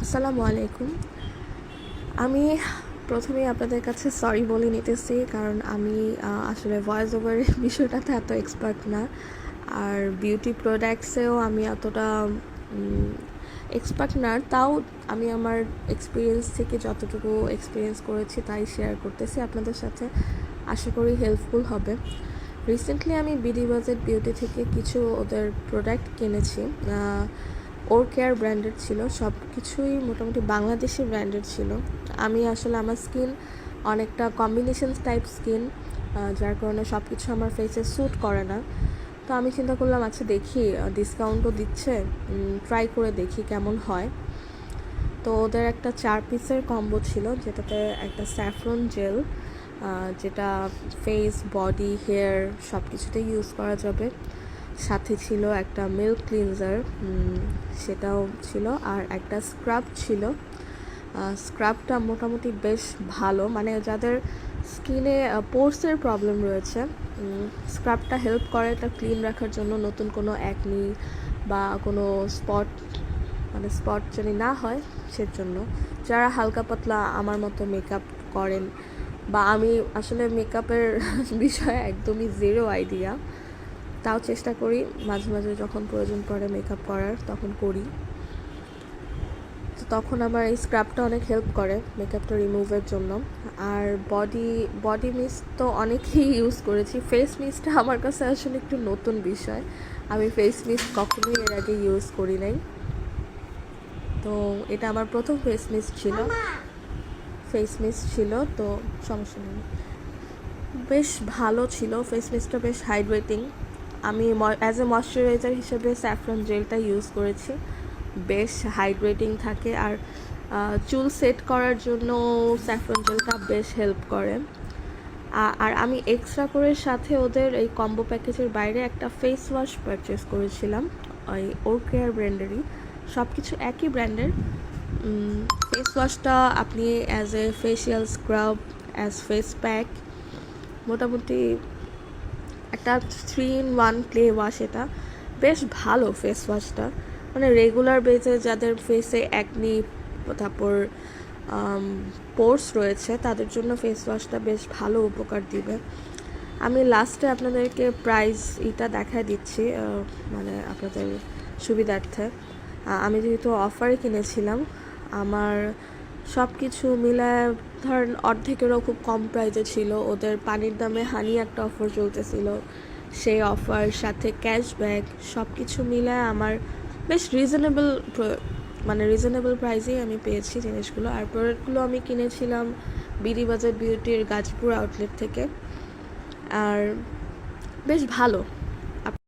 আসসালামু আলাইকুম। আমি প্রথমেই আপনাদের কাছে সরি বলে নিতেছি, কারণ আমি আসলে ভয়েস ওভারের বিষয়টাতে এত এক্সপার্ট না। আর বিউটি প্রোডাক্টসেও আমি এতটা এক্সপার্ট না। তাও আমি আমার এক্সপিরিয়েন্স থেকে যতটুকু এক্সপিরিয়েন্স করেছি তাই শেয়ার করতেছি আপনাদের সাথে। আশা করি হেল্পফুল হবে। রিসেন্টলি আমি বিডি বাজেট বিউটি থেকে কিছু ওদের প্রোডাক্ট কিনেছি। ওর কেয়ার ব্র্যান্ডেড ছিল, সব কিছুই মোটামুটি বাংলাদেশি ব্র্যান্ডেড ছিল। আমি আসলে আমার স্কিন অনেকটা কম্বিনেশন টাইপ স্কিন, যার কারণে সব কিছু আমার ফেসে স্যুট করে না। তো আমি চিন্তা করলাম আচ্ছা দেখি, ডিসকাউন্টও দিচ্ছে, ট্রাই করে দেখি কেমন হয়। তো ওদের একটা 4 পিসের কম্বো ছিল, যেটাতে একটা স্যাফরন জেল, যেটা ফেস, বডি, হেয়ার সব কিছুতে ইউজ করা যাবে। সাথে ছিল একটা মিল্ক ক্লিনজার, সেটাও ছিল, আর একটা স্ক্রাব ছিল। স্ক্রাবটা মোটামুটি বেশ ভালো, মানে যাদের স্কিনে পোর্সের প্রবলেম রয়েছে, স্ক্রাবটা হেল্প করে এটা ক্লিন রাখার জন্য, নতুন কোনো অ্যাকনি বা কোনো স্পট যদি না হয় সেজন্য। যারা হালকা পাতলা আমার মতো মেকআপ করেন, বা আমি আসলে মেকআপের বিষয়ে একদমই জিরো আইডিয়া, তাও চেষ্টা করি মাঝে মাঝে যখন প্রয়োজন পড়ে মেকআপ করার তখন করি। তো তখন আমার এই স্ক্রাবটা অনেক হেল্প করে মেকআপটা রিমুভের জন্য। আর বডি মিস্ট তো অনেকেই ইউজ করেছি। ফেস মিস্টটা আমার কাছে আসলে একটু নতুন বিষয়, আমি ফেস মিস্ট কখনোই এর আগে ইউজ করি নাই। তো এটা আমার প্রথম ফেস মিস্ট ছিল। তো সমস্যা নেই, বেশ ভালো ছিল ফেস মিস্টটা, বেশ হাইড্রেটিং। আমি অ্যাজ এ ময়শ্চারাইজার হিসেবে স্যাফরন জেলটা ইউজ করেছি, বেশ হাইড্রেটিং থাকে। আর চুল সেট করার জন্য স্যাফরন জেলটা বেশ হেল্প করে। আর আমি এক্সট্রা করে সাথে ওদের এই কম্বো প্যাকেজের বাইরে একটা ফেস ওয়াশ পারচেস করেছিলাম, ওই ওর কেয়ার ব্র্যান্ডেরই, সব কিছু একই ব্র্যান্ডের। ফেস ওয়াশটা আপনি as a facial scrub, as face pack, মোটামুটি একটা 3-in-1 ক্লে ওয়াশ। এটা বেশ ভালো ফেস ওয়াশটা, মানে রেগুলার বেসে যাদের ফেসে অ্যাকনি, তারপর পোর্স রয়েছে, তাদের জন্য ফেস ওয়াশটা বেশ ভালো উপকার দিবে। আমি লাস্টে আপনাদেরকে প্রাইস এটা দেখায় দিচ্ছি, মানে আপনাদের সুবিধার্থে। আমি যেহেতু অফারে কিনেছিলাম, আমার সব কিছু মিলায় ধরেন অর্ধেকেরও খুব কম প্রাইসে ছিল। ওদের পানির দামে হানি একটা অফার চলতেছিল, সেই অফার সাথে ক্যাশব্যাক সব কিছু মিলায় আমার বেশ রিজনেবল প্রাইসেই আমি পেয়েছি জিনিসগুলো। আর প্রোডাক্টগুলো আমি কিনেছিলাম বিডি বাজার বিউটির গাজীপুর আউটলেট থেকে। আর বেশ ভালো,